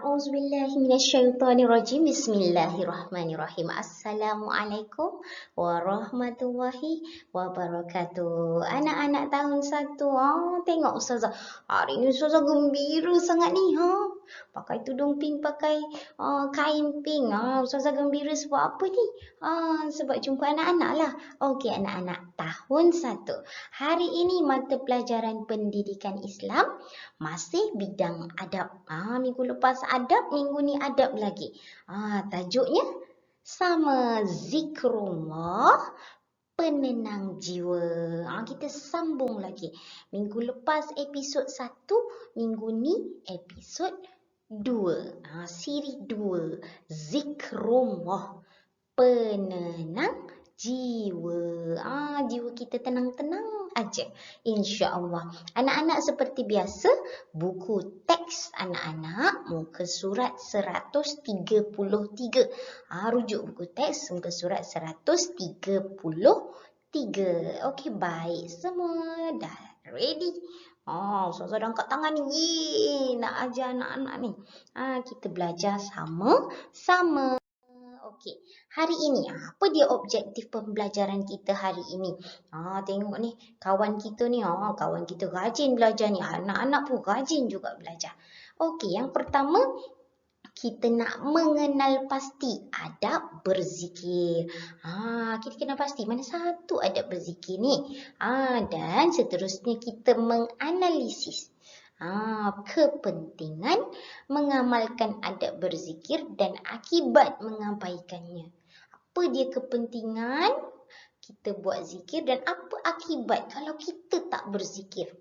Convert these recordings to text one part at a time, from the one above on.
A'udzubillahi minasyaitonirrajim. Bismillahirrahmanirrahim. Assalamualaikum warahmatullahi wabarakatuh. Anak-anak tahun 1. Tengok Ustazah. Hari ni Ustazah gembira sangat ni. Pakai tudung pink, pakai kain pink. Ustazah gembira sebab apa ni? Sebab jumpa anak-anak lah. Okey anak-anak tahun 1. Hari ini mata pelajaran pendidikan Islam masih bidang adab. Minggu lepas adab, minggu ni adab lagi. Tajuknya sama zikrullah penenang jiwa. Kita sambung lagi. Minggu lepas episod 1, minggu ni episod 2. Siri 2. Zikrullah penenang jiwa. Jiwa kita tenang-tenang aja, insya-Allah. Anak-anak seperti biasa, buku teks anak-anak muka surat 133. Rujuk buku teks muka surat 133. Okey, baik semua dah ready. Ustazah dah angkat tangan ni. Nak ajar anak-anak ni. Kita belajar sama-sama. Okey, hari ini apa dia objektif pembelajaran kita hari ini? Tengok ni, kawan kita ni, kawan kita rajin belajar ni. Anak-anak pun rajin juga belajar. Okey, yang pertama kita nak mengenal pasti adab berzikir. Kita kena pasti mana satu adab berzikir ni. Dan seterusnya kita menganalisis kepentingan mengamalkan adab berzikir dan akibat mengabaikannya. Apa dia kepentingan kita buat zikir dan apa akibat kalau kita tak berzikir?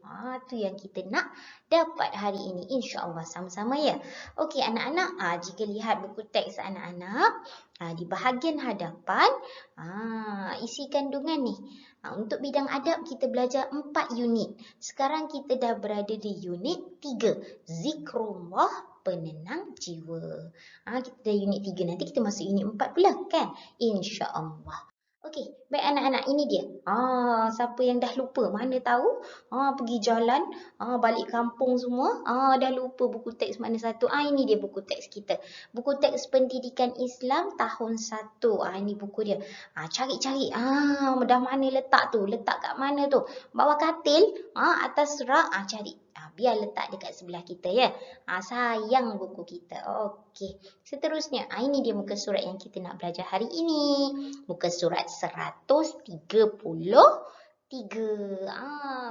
Tu yang kita nak dapat hari ini, insya-Allah sama-sama ya. Okey anak-anak, jika lihat buku teks anak-anak, di bahagian hadapan isi kandungan ni. Untuk bidang adab kita belajar 4 unit. Sekarang kita dah berada di unit 3. Zikrullah penenang jiwa. Kita dah unit 3. Nanti kita masuk unit 4 pula kan? InsyaAllah. Okey, baik anak-anak, ini dia. Siapa yang dah lupa? Mana tahu? Pergi jalan, balik kampung semua, dah lupa buku teks mana satu. Ini dia buku teks kita. Buku teks pendidikan Islam tahun 1. Ini buku dia. Cari-cari. Dah mana letak tu? Letak kat mana tu? Bawah katil, atas rak, cari. Biar letak dekat sebelah kita ya. Sayang buku kita. Okey. Seterusnya, ini dia muka surat yang kita nak belajar hari ini. Muka surat 133.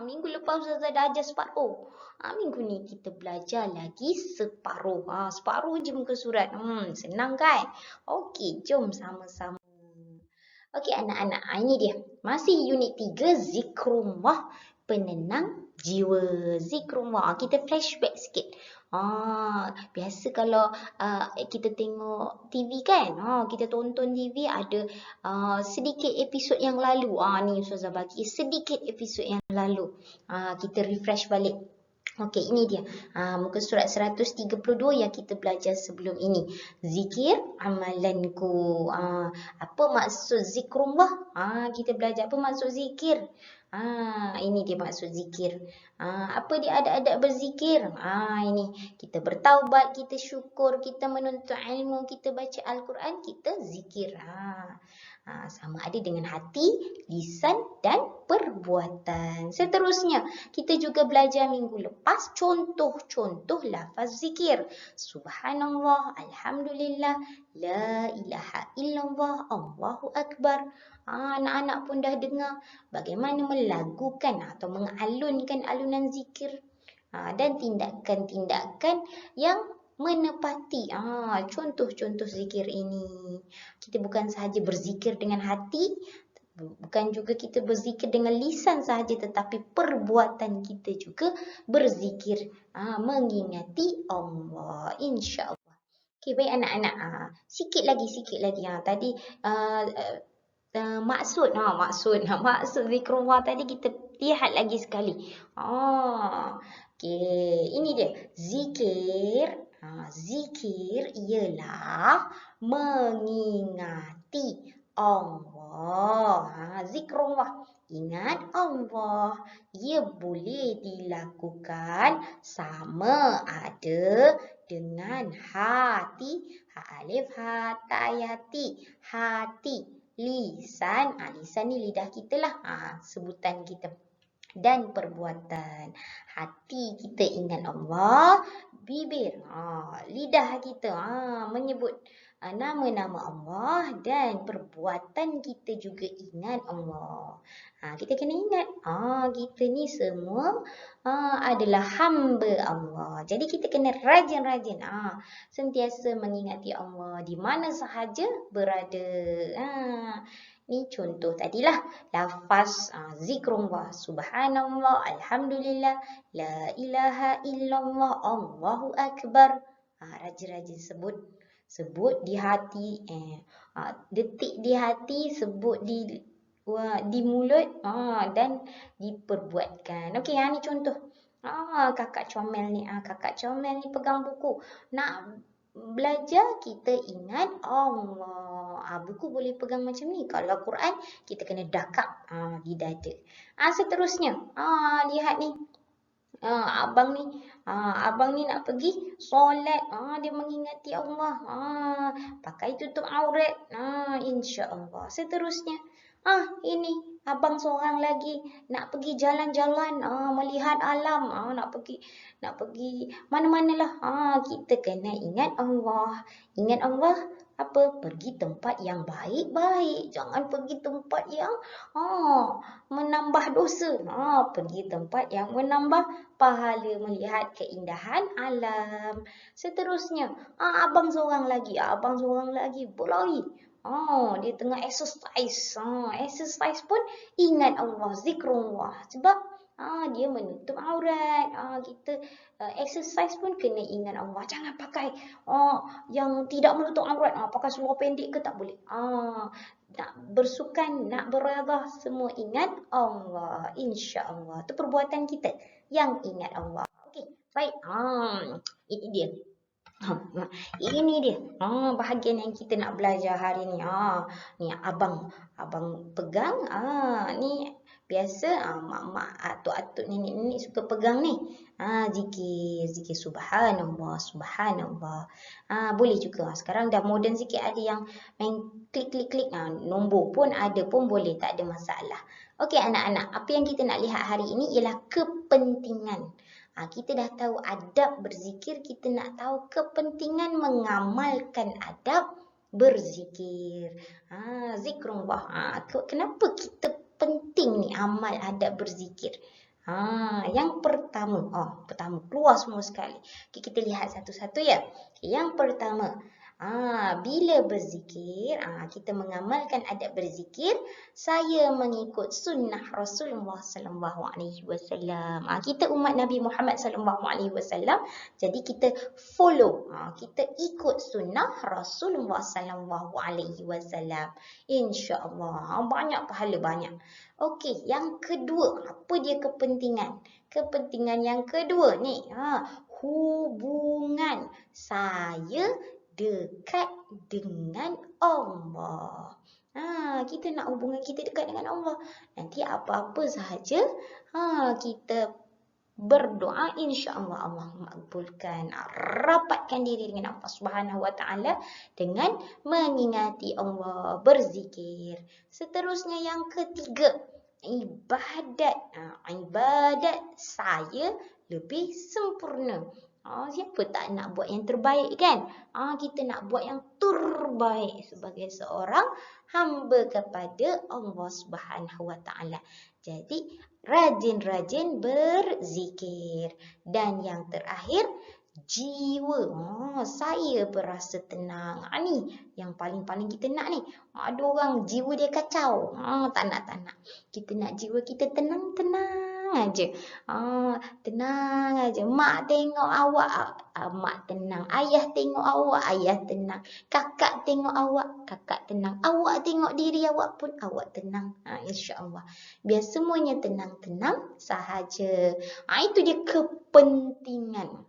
Minggu lepas Ustazah dah ajar separuh. Minggu ni kita belajar lagi separuh. Separuh je muka surat. Senang kan? Okey, jom sama-sama. Okey anak-anak, ini dia. Masih unit 3, zikrullah penenang jiwa. Zikrullah. Kita flashback sikit. Biasa kalau kita tengok TV kan, kita tonton TV ada sedikit episod yang lalu. Ni Ustazah bagi sedikit episod yang lalu. Kita refresh balik. Okey, ini dia. Muka surat 132 yang kita belajar sebelum ini. Zikir amalanku. Apa maksud zikrullah? Kita belajar apa maksud zikir. Ini dia maksud zikir. Apa dia adab-adab berzikir? Ini kita bertaubat, kita syukur, kita menuntut ilmu, kita baca Al-Quran, kita zikir. Sama ada dengan hati, lisan dan perbuatan. Seterusnya, kita juga belajar minggu lepas contoh-contoh lafaz zikir. Subhanallah, Alhamdulillah, La ilaha illallah, Allahu Akbar. Anak-anak pun dah dengar bagaimana melagukan atau mengalunkan alunan zikir. Dan tindakan-tindakan yang menepati contoh-contoh zikir ini. Kita bukan sahaja berzikir dengan hati, bukan juga kita berzikir dengan lisan sahaja, tetapi perbuatan kita juga berzikir, mengingati Allah, insya-Allah. Okey, baik anak-anak. Sikit lagi. Tadi maksud zikrullah tadi kita lihat lagi sekali. Okey, ini dia. Zikir ialah mengingati Allah. Zikrullah. Ingat Allah. Ia boleh dilakukan sama ada dengan hati, ha alif, ha ta ya ti, hati, lisan, lisan ni lidah kita lah, sebutan kita, dan perbuatan. Hati kita ingat Allah, bibir, lidah kita menyebut nama-nama Allah, dan perbuatan kita juga ingat Allah. Kita kena ingat, kita ni semua adalah hamba Allah. Jadi kita kena rajin-rajin sentiasa mengingati Allah di mana sahaja berada. Ni contoh tadilah lafaz zikrullah, subhanallah, alhamdulillah, la ilaha illallah, Allahu akbar. Rajin-rajin sebut di hati, detik di hati, sebut di mulut, dan diperbuatkan. Okey, ni contoh. Kakak comel ni pegang buku. Nak belajar kita ingat Allah. Buku boleh pegang macam ni. Kalau Quran kita kena dakap di dada. Seterusnya, lihat ni. Abang ni nak pergi solat, dia mengingati Allah, pakai tutup aurat, insya-Allah. Seterusnya, ini abang seorang lagi nak pergi jalan-jalan, melihat alam, nak pergi mana-manalah, kita kena ingat Allah. Ingat Allah apa? Pergi tempat yang baik-baik, jangan pergi tempat yang menambah dosa. Pergi tempat yang menambah pahala, melihat keindahan alam. Seterusnya, abang seorang lagi berlari. Dia tengah exercise. Exercise pun ingat Allah, zikrullah. Sebab dia menutup aurat. Kita exercise pun kena ingat Allah. Jangan pakai yang tidak menutup aurat. Pakai seluar pendek ke tak boleh. Nak bersukan, nak beradah, semua ingat Allah. InsyaAllah. Itu perbuatan kita yang ingat Allah. Okey, baik. Ini dia. Ini dia bahagian yang kita nak belajar hari ni. Ni abang pegang. Ni biasa mak-mak, atuk-atuk, nenek-nenek suka pegang ni. Zikir subhanallah. Boleh juga. Sekarang dah moden sikit, ada yang main klik. Nombor pun ada pun boleh, tak ada masalah. Okey anak-anak, apa yang kita nak lihat hari ini ialah kepentingan. Kita dah tahu adab berzikir, kita nak tahu kepentingan mengamalkan adab berzikir. Zikrullah. Kenapa kita penting ni amal adab berzikir? Yang pertama, keluar semua sekali. Okay, kita lihat satu-satu ya. Yang pertama, bila berzikir, kita mengamalkan adab berzikir, saya mengikut sunnah Rasulullah sallallahu alaihi wasallam. Kita umat Nabi Muhammad sallallahu alaihi wasallam, jadi kita follow, kita ikut sunnah Rasulullah sallallahu alaihi wasallam. Insya-Allah banyak pahala, banyak. Okey, yang kedua, apa dia kepentingan? Kepentingan yang kedua ni, hubungan saya dekat dengan Allah. Kita nak hubungan kita dekat dengan Allah. Nanti apa-apa sahaja kita berdoa, insya-Allah Allah makbulkan. Rapatkan diri dengan Allah Subhanahu Wa Taala dengan mengingati Allah, berzikir. Seterusnya yang ketiga, ibadat. Ibadat saya lebih sempurna. Siapa tak nak buat yang terbaik kan? Kita nak buat yang terbaik sebagai seorang hamba kepada Allah Subhanahu Wa Taala. Jadi rajin-rajin berzikir. Dan yang terakhir, jiwa. Saya berasa tenang. Ni yang paling-paling kita nak ni. Ada orang jiwa dia kacau. Tak nak. Kita nak jiwa kita tenang aja. Tenang aja. Mak tengok awak, mak tenang. Ayah tengok awak, ayah tenang. Kakak tengok awak, kakak tenang. Awak tengok diri awak pun, awak tenang. InsyaAllah. Biar semuanya tenang-tenang sahaja. Itu dia kepentingan.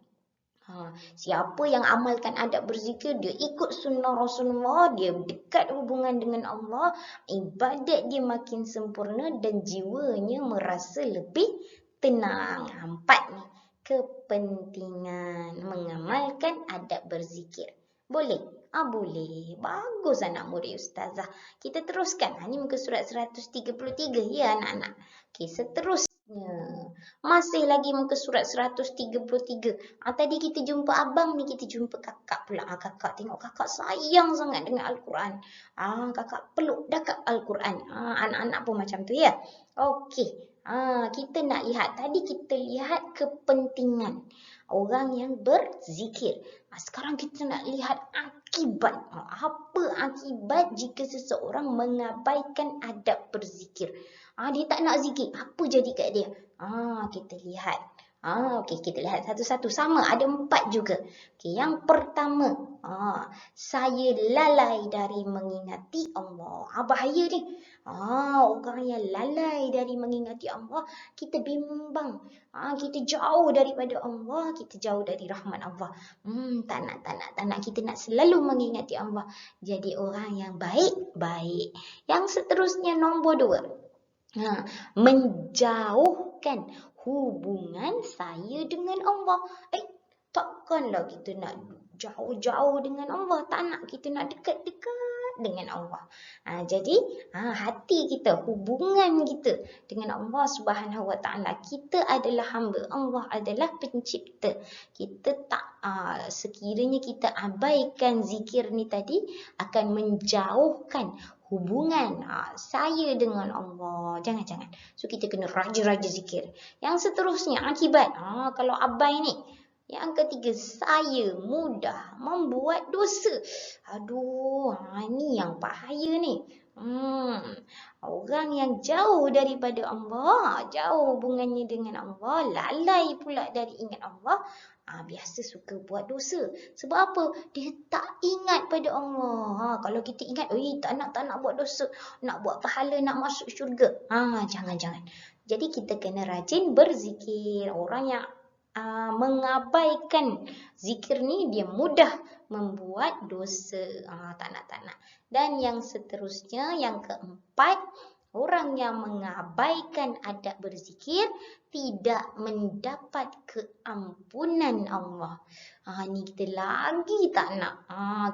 Siapa yang amalkan adab berzikir, dia ikut sunnah Rasulullah, dia dekat hubungan dengan Allah, ibadat dia makin sempurna dan jiwanya merasa lebih tenang. Empat ni, kepentingan mengamalkan adab berzikir. Boleh? Boleh. Bagus anak murid ustazah. Kita teruskan. Ini muka surat 133 ya anak-anak. Okey, seterusnya. Masih lagi muka surat 133. Tadi kita jumpa abang ni, kita jumpa kakak pula. Kakak tengok kakak sayang sangat dengan Al-Quran. Kakak peluk dekat Al-Quran. Anak-anak pun macam tu ya. Okey. Kita nak lihat. Tadi kita lihat kepentingan orang yang berzikir. Sekarang kita nak lihat akibat. Apa akibat jika seseorang mengabaikan adab berzikir? Dia tak nak zikir. Apa jadi kat dia? Kita lihat. Okey, kita lihat satu-satu. Sama, ada 4 juga. Okey, yang pertama, saya lalai dari mengingati Allah. Bahaya ni. Orang yang lalai dari mengingati Allah, kita bimbang. Kita jauh daripada Allah, kita jauh dari rahmat Allah. Tak nak. Kita nak selalu mengingati Allah. Jadi orang yang baik. Yang seterusnya nombor 2. Menjauhkan hubungan saya dengan Allah. Takkanlah kita nak jauh-jauh dengan Allah. Tak nak, kita nak dekat-dekat dengan Allah. Jadi hati kita, hubungan kita dengan Allah Subhanahu Wa Taala. Kita adalah hamba, Allah adalah pencipta. Kita tak sekiranya kita abaikan zikir ni tadi, akan menjauhkan hubungan saya dengan Allah. Jangan. So kita kena rajin-rajin zikir. Yang seterusnya akibat. Kalau abai ni. Yang ketiga, saya mudah membuat dosa. Ni yang bahaya ni. Orang yang jauh daripada Allah, jauh hubungannya dengan Allah, lalai pula dari ingat Allah, biasa suka buat dosa. Sebab apa? Dia tak ingat pada Allah. Kalau kita ingat, tak nak buat dosa, nak buat pahala, nak masuk syurga. Jangan. Jadi kita kena rajin berzikir. Orang yang mengabaikan zikir ni, dia mudah membuat dosa. Tak nak. Dan yang seterusnya, yang keempat, orang yang mengabaikan adab berzikir tidak mendapat keampunan Allah. Ni kita lagi tak nak.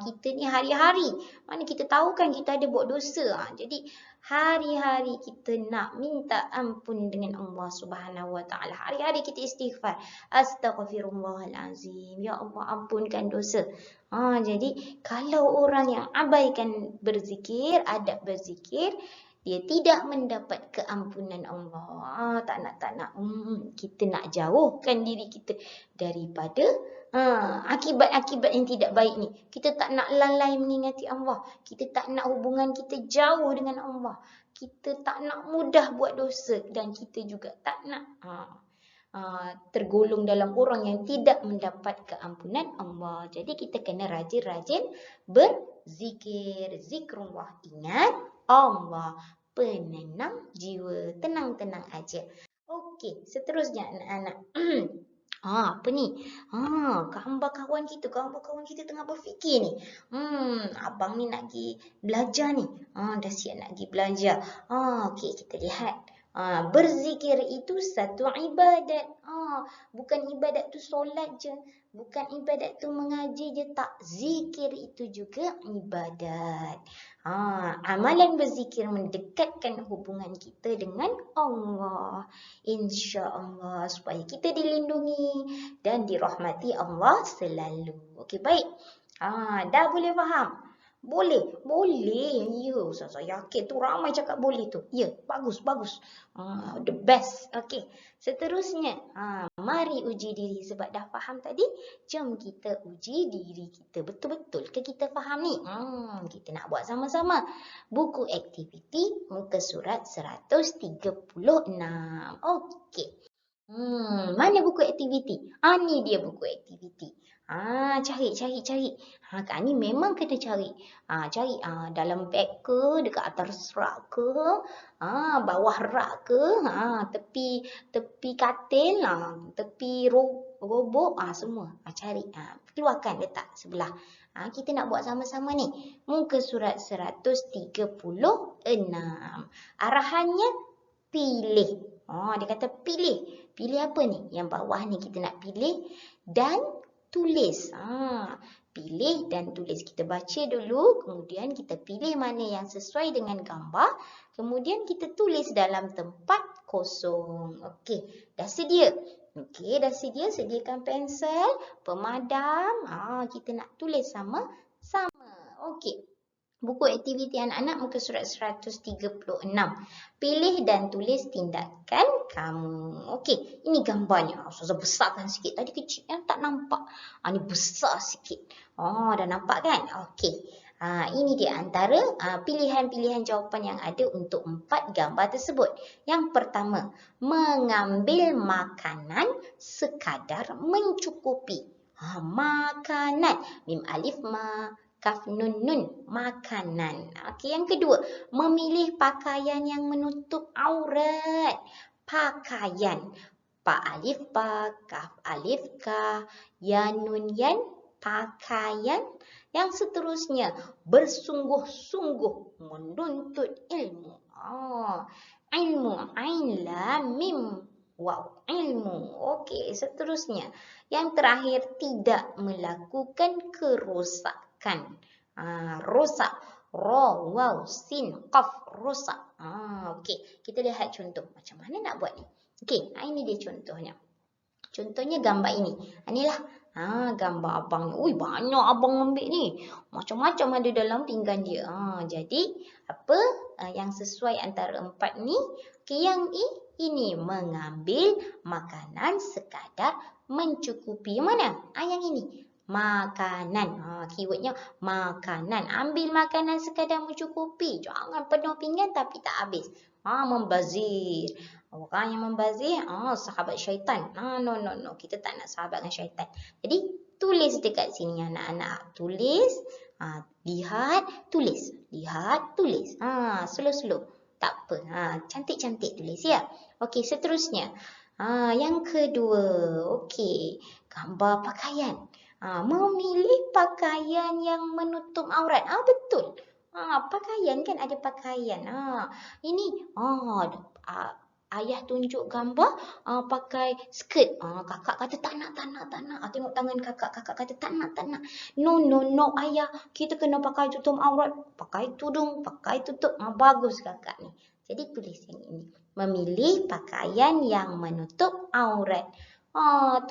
Kita ni hari-hari, mana kita tahu kan kita ada buat dosa. Jadi hari-hari kita nak minta ampun dengan Allah Subhanahu Wa Taala. Hari-hari kita istighfar. Astaghfirullahalazim. Ya Allah, ampunkan dosa. Jadi kalau orang yang abaikan berzikir, adab berzikir, dia tidak mendapat keampunan Allah. Tak nak. Kita nak jauhkan diri kita daripada akibat-akibat yang tidak baik ni. Kita tak nak lalai mengingati Allah. Kita tak nak hubungan kita jauh dengan Allah. Kita tak nak mudah buat dosa. Dan kita juga tak nak tergolong dalam orang yang tidak mendapat keampunan Allah. Jadi kita kena rajin-rajin berzikir. Zikrullah. Ingat Allah penenang jiwa. Tenang-tenang aja. Okey, seterusnya anak-anak. Apa ni? Gambar kawan kita tengah berfikir ni. Abang ni nak pergi belajar ni. Dah siap nak pergi belajar. Okey, kita lihat. Berzikir itu satu ibadat. Bukan ibadat tu solat je. Bukan ibadat tu mengaji je, tak. Zikir itu juga ibadat. Amalan berzikir mendekatkan hubungan kita dengan Allah. InsyaAllah, supaya kita dilindungi dan dirahmati Allah selalu. Okey, baik. Dah boleh faham? Boleh. Ya, saya yakin tu ramai cakap boleh tu. Ya, bagus. The best. Okey. Seterusnya, mari uji diri. Sebab dah faham tadi, jom kita uji diri kita. Betul-betul ke kita faham ni? Kita nak buat sama-sama. Buku aktiviti muka surat 136. Okey. Mana buku aktiviti? Ni dia buku aktiviti. Cari. Kak ni memang kena cari. Cari dalam beg ke, dekat atas rak ke, bawah rak ke, tepi katil, tepi robok, semua. Cari, keluarkan, letak sebelah. Kita nak buat sama-sama ni. Muka surat 136. Arahannya pilih. Dia kata pilih. Pilih apa ni? Yang bawah ni kita nak pilih dan tulis. Pilih dan tulis. Kita baca dulu, kemudian kita pilih mana yang sesuai dengan gambar. Kemudian kita tulis dalam tempat kosong. Okey, dah sedia. Okey, dah sedia. Sediakan pensel, pemadam. Kita nak tulis sama-sama. Okey. Buku aktiviti anak-anak muka surat 136. Pilih dan tulis tindakan kamu. Okey, ini gambarnya. Ustazah besarkan sikit. Tadi kecil yang tak nampak. Ni besar sikit. Dah nampak kan? Okey. Ini dia antara pilihan-pilihan jawapan yang ada untuk 4 gambar tersebut. Yang pertama, mengambil makanan sekadar mencukupi. Makanan. Mim alif ma. Kaf nun nun, makanan. Okey, yang kedua, memilih pakaian yang menutup aurat. Pakaian. Pa alif pa, kaf alif ka, ya nun yan, pakaian. Yang seterusnya, bersungguh-sungguh menuntut ilmu. Ilmu, ain lam mim waw, ilmu. Okey, seterusnya. Yang terakhir, tidak melakukan kerosakan. Rosak. Ra, waw, sin, qaf, rosak. Okey, kita lihat contoh. Macam mana nak buat ni? Okey, ini dia contohnya. Contohnya gambar ini. Inilah gambar abang ni. Banyak abang ambil ni. Macam-macam ada dalam pinggan dia. Jadi, apa yang sesuai antara 4 ni? Okey, yang ini mengambil makanan sekadar mencukupi. Mana? Yang ini. Makanan. Keywordnya makanan. Ambil makanan sekadar mencukupi. Jangan penuh pinggan tapi tak habis. Membazir. Orang yang membazir, sahabat syaitan. No. Kita tak nak sahabat dengan syaitan. Jadi, tulis dekat sini anak-anak. Tulis. Lihat, tulis. Lihat, tulis. Slow-slow. Tak apa. Cantik-cantik tulis ya. Okey, seterusnya. Yang kedua. Okey. Gambar pakaian. Memilih pakaian yang menutup aurat. Betul. Pakaian kan ada pakaian. Ini ayah tunjuk gambar pakai skirt. Kakak kata tak nak. Tengok tangan kakak. Kakak kata tak nak. No ayah. Kita kena pakai tutup aurat. Pakai tudung, pakai tutup. Bagus kakak ni. Jadi tulis yang ini. Memilih pakaian yang menutup aurat.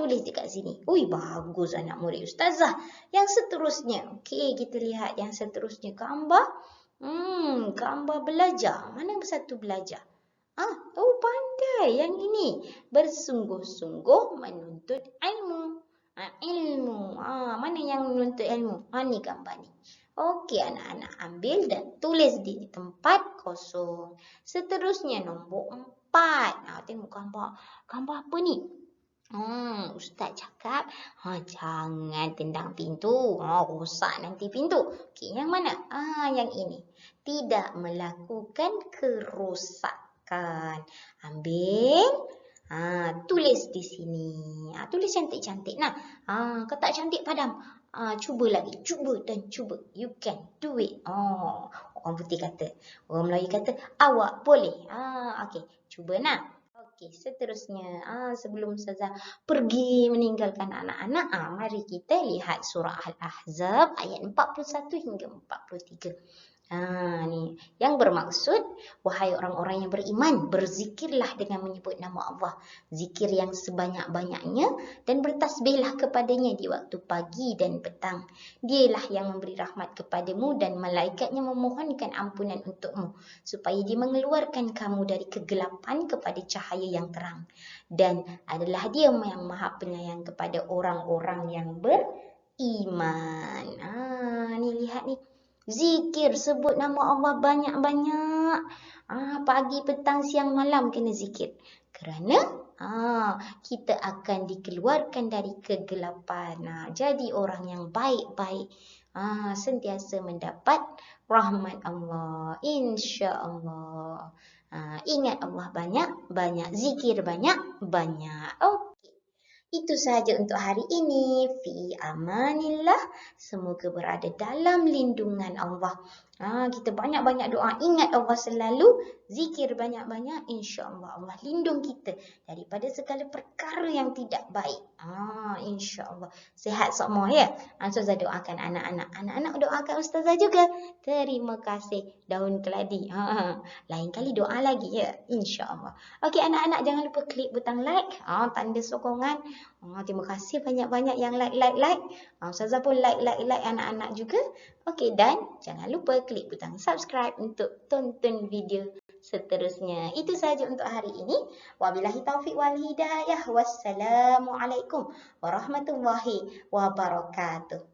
Tulis dekat sini. Bagus anak murid ustazah. Yang seterusnya. Okey, kita lihat yang seterusnya. Gambar. Gambar belajar. Mana satu belajar? Pandai. Yang ini. Bersungguh-sungguh menuntut ilmu. Ilmu. Mana yang menuntut ilmu? Ni gambar ni. Okey, anak-anak ambil dan tulis di tempat kosong. Seterusnya nombor 4. Tengok gambar. Gambar apa ni? Ustaz cakap, jangan tendang pintu. Rosak nanti pintu. Okey, yang mana? Yang ini. Tidak melakukan kerosakan. Ambil. Tulis di sini. Tulis cantik-cantik. Kalau tak cantik padam. Cuba lagi. Cuba dan cuba. You can do it. Orang putih kata. Orang Melayu kata, awak boleh. Okey, cuba nak. Okey, seterusnya. Sebelum Ustazah pergi meninggalkan anak-anak, mari kita lihat surah Al-Ahzab ayat 41 hingga 43. Ni yang bermaksud, wahai orang-orang yang beriman, berzikirlah dengan menyebut nama Allah, zikir yang sebanyak-banyaknya, dan bertasbihlah kepadanya di waktu pagi dan petang. Dialah yang memberi rahmat kepadamu dan malaikatnya memohonkan ampunan untukmu, supaya dia mengeluarkan kamu dari kegelapan kepada cahaya yang terang. Dan adalah dia yang maha penyayang kepada orang-orang yang beriman. Ni lihat ni. Zikir, sebut nama Allah banyak-banyak. Pagi, petang, siang, malam kena zikir. Kerana kita akan dikeluarkan dari kegelapan. Jadi orang yang baik-baik. Sentiasa mendapat rahmat Allah. InsyaAllah. Ingat Allah banyak-banyak. Zikir banyak-banyak. Okey. Itu sahaja untuk hari ini. Fi amanillah. Semoga berada dalam lindungan Allah. Kita banyak-banyak doa. Ingat Allah selalu. Zikir banyak-banyak. InsyaAllah Allah lindung kita daripada segala perkara yang tidak baik. InsyaAllah. Sihat semua ya. Ustazah doakan anak-anak. Anak-anak doakan Ustazah juga. Terima kasih. Daun keladi. Lain kali doa lagi ya. InsyaAllah. Okey anak-anak, jangan lupa klik butang like. Tanda sokongan. Terima kasih banyak-banyak yang like. Ustazah pun like anak-anak juga. Okey, dan jangan lupa klik butang subscribe untuk tonton video seterusnya. Itu sahaja untuk hari ini. Wabillahi taufiq wal hidayah. Wassalamualaikum warahmatullahi wabarakatuh.